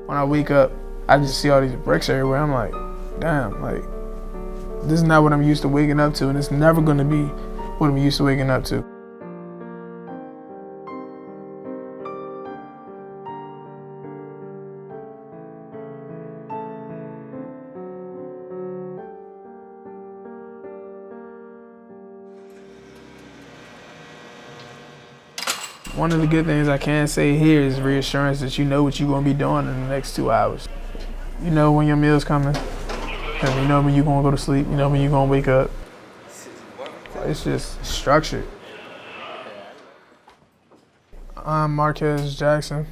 When I wake up, I just see all these bricks everywhere. I'm like, damn, like, this is not what I'm used to waking up to, and it's never gonna be what I'm used to waking up to. One of the good things I can say here is reassurance that you know what you're gonna be doing in the next 2 hours. You know when your meal's coming, and you know when you're gonna go to sleep, you know when you're gonna wake up. It's just structured. I'm Marquez Jackson.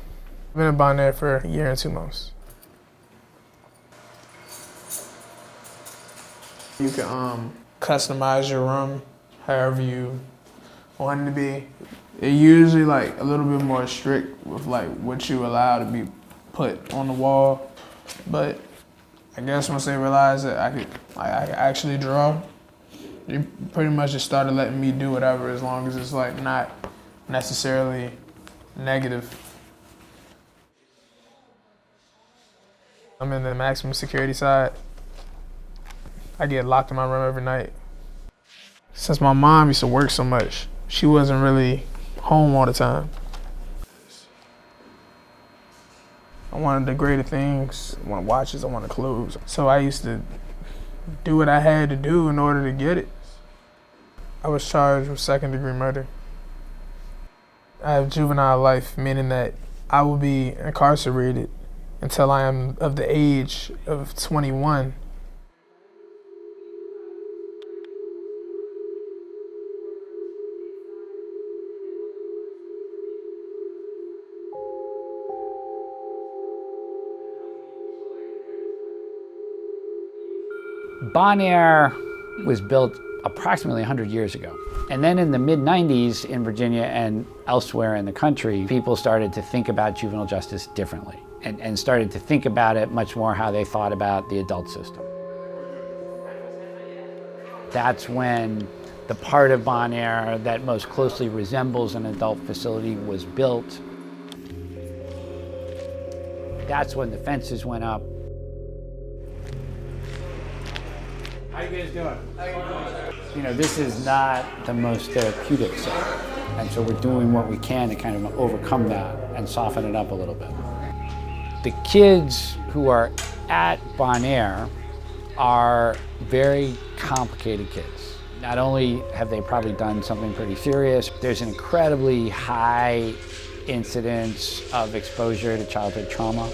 I've been in Bonaire for a year and 2 months. You can customize your room however you want it to be. They're usually like a little bit more strict with like what you allow to be put on the wall. But I guess once they realized that I could actually draw, they pretty much just started letting me do whatever as long as it's like not necessarily negative. I'm in the maximum security side. I get locked in my room every night. Since my mom used to work so much, she wasn't really home all the time. I wanted the greater things. I wanted watches, I wanted clothes. So I used to do what I had to do in order to get it. I was charged with second-degree murder. I have juvenile life, meaning that I will be incarcerated until I am of the age of 21. Bonaire was built approximately 100 years ago. And then in the mid-90s in Virginia and elsewhere in the country, people started to think about juvenile justice differently and started to think about it much more how they thought about the adult system. That's when the part of Bonaire that most closely resembles an adult facility was built. That's when the fences went up. How you guys doing? You know, this is not the most therapeutic setting, and so we're doing what we can to kind of overcome that and soften it up a little bit. The kids who are at Bonaire are very complicated kids. Not only have they probably done something pretty serious, there's an incredibly high incidence of exposure to childhood trauma.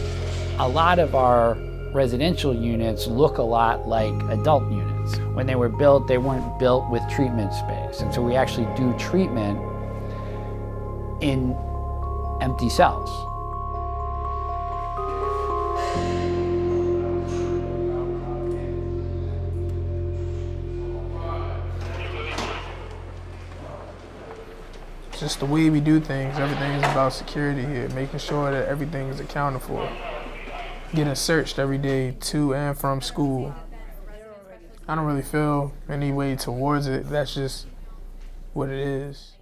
A lot of our residential units look a lot like adult units. When they were built, they weren't built with treatment space. And so we actually do treatment in empty cells. It's just the way we do things. Everything is about security here, making sure that everything is accounted for. Getting searched every day to and from school. I don't really feel any way towards it. That's just what it is.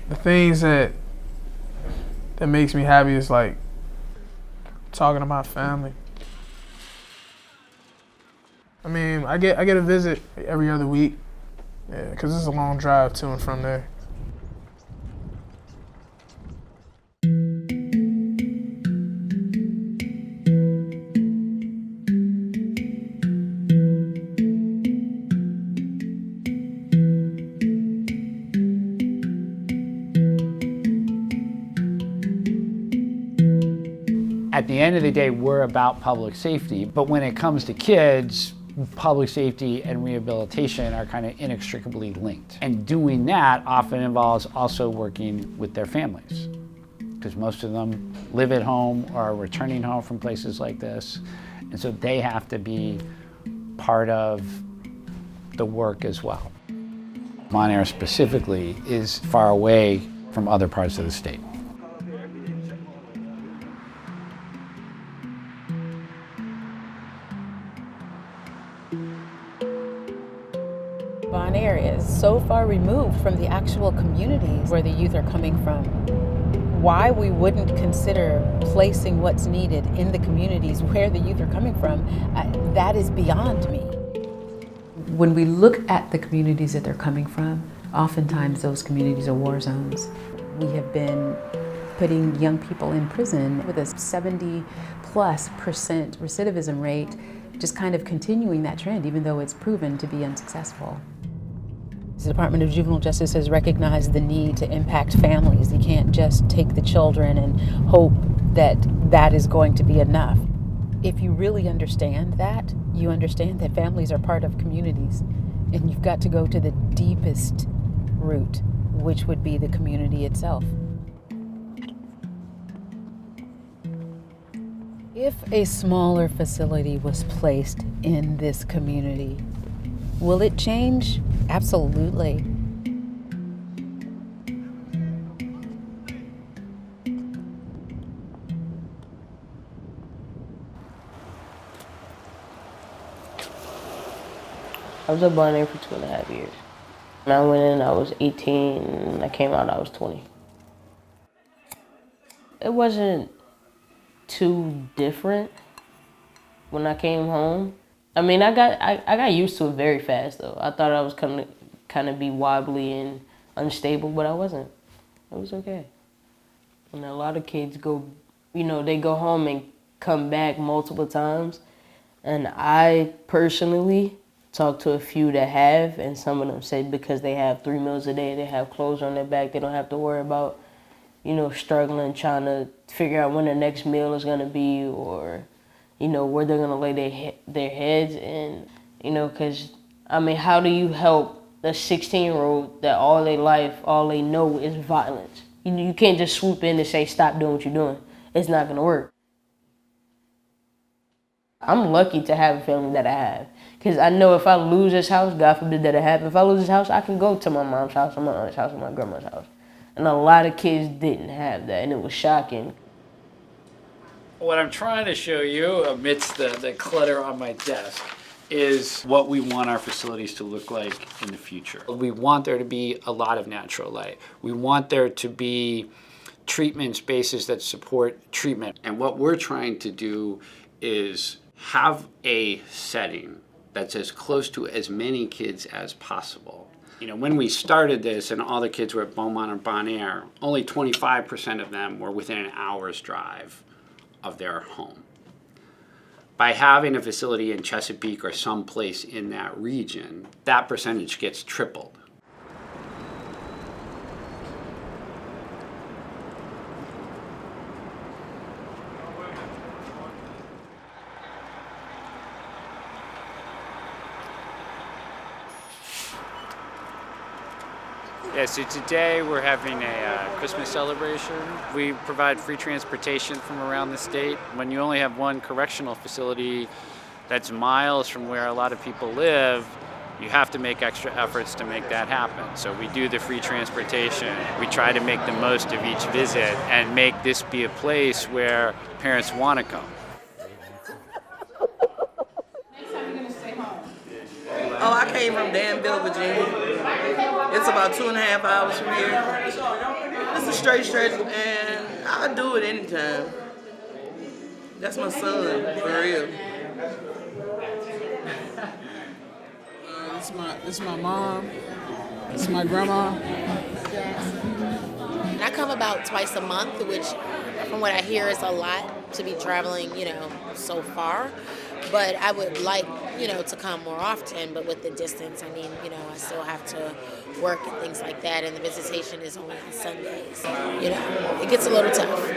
The things that makes me happy is like talking to my family. I mean, I get a visit every other week, yeah, because it's a long drive to and from there. At the end of the day, we're about public safety, but when it comes to kids, public safety and rehabilitation are kind of inextricably linked. And doing that often involves also working with their families, because most of them live at home or are returning home from places like this, and so they have to be part of the work as well. Bonaire specifically is far away from other parts of the state. Bonaire is so far removed from the actual communities where the youth are coming from. Why we wouldn't consider placing what's needed in the communities where the youth are coming from, that is beyond me. When we look at the communities that they're coming from, oftentimes those communities are war zones. We have been putting young people in prison with a 70+% recidivism rate, just kind of continuing that trend, even though it's proven to be unsuccessful. The Department of Juvenile Justice has recognized the need to impact families. You can't just take the children and hope that that is going to be enough. If you really understand that, you understand that families are part of communities, and you've got to go to the deepest root, which would be the community itself. If a smaller facility was placed in this community, will it change? Absolutely. I was up on there for 2.5 years. When I went in, I was 18, and I came out, I was 20. It wasn't too different when I came home. I mean, I got used to it very fast, though. I thought I was gonna kind of be wobbly and unstable, but I wasn't. It was okay. And a lot of kids go, they go home and come back multiple times. And I personally talked to a few that have, and some of them say because they have 3 meals a day, they have clothes on their back, they don't have to worry about, struggling, trying to figure out when their next meal is gonna be, or where they're gonna lay their heads. And because how do you help a 16-year-old that all their life, all they know is violence? You can't just swoop in and say, stop doing what you're doing. It's not gonna work. I'm lucky to have a family that I have, because I know if I lose this house, God forbid that it happen, if I lose this house, I can go to my mom's house, or my aunt's house, or my grandma's house. And a lot of kids didn't have that, and it was shocking. What I'm trying to show you amidst the clutter on my desk is what we want our facilities to look like in the future. We want there to be a lot of natural light. We want there to be treatment spaces that support treatment. And what we're trying to do is have a setting that's as close to as many kids as possible. When we started this and all the kids were at Beaumont or Bon Air, only 25% of them were within an hour's drive of their home. By having a facility in Chesapeake or someplace in that region, that percentage gets tripled. Yeah, so today we're having a Christmas celebration. We provide free transportation from around the state. When you only have one correctional facility that's miles from where a lot of people live, you have to make extra efforts to make that happen. So we do the free transportation. We try to make the most of each visit and make this be a place where parents want to come. Oh, I came from Danville, Virginia. It's about 2.5 hours from here. It's a straight stretch, and I'll do it anytime. That's my son, for real. This is my mom. This is my grandma. I come about twice a month, which, from what I hear, is a lot to be traveling, so far. But I would like, to come more often, but with the distance, I still have to work and things like that, and the visitation is only on Sundays. It gets a little tough.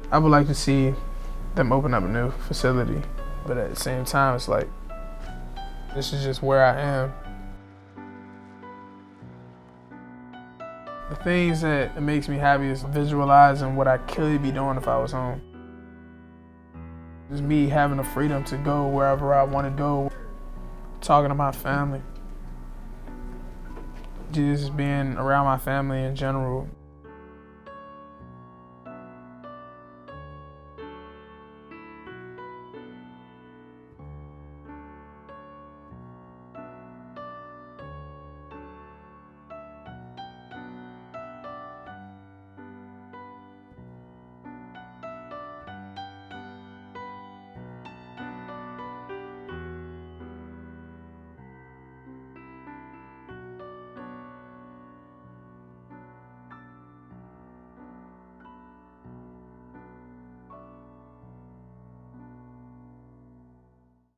I would like to see them open up a new facility, but at the same time, it's like, this is just where I am. The things that makes me happy is visualizing what I could be doing if I was home. Just me having the freedom to go wherever I want to go, talking to my family. Just being around my family in general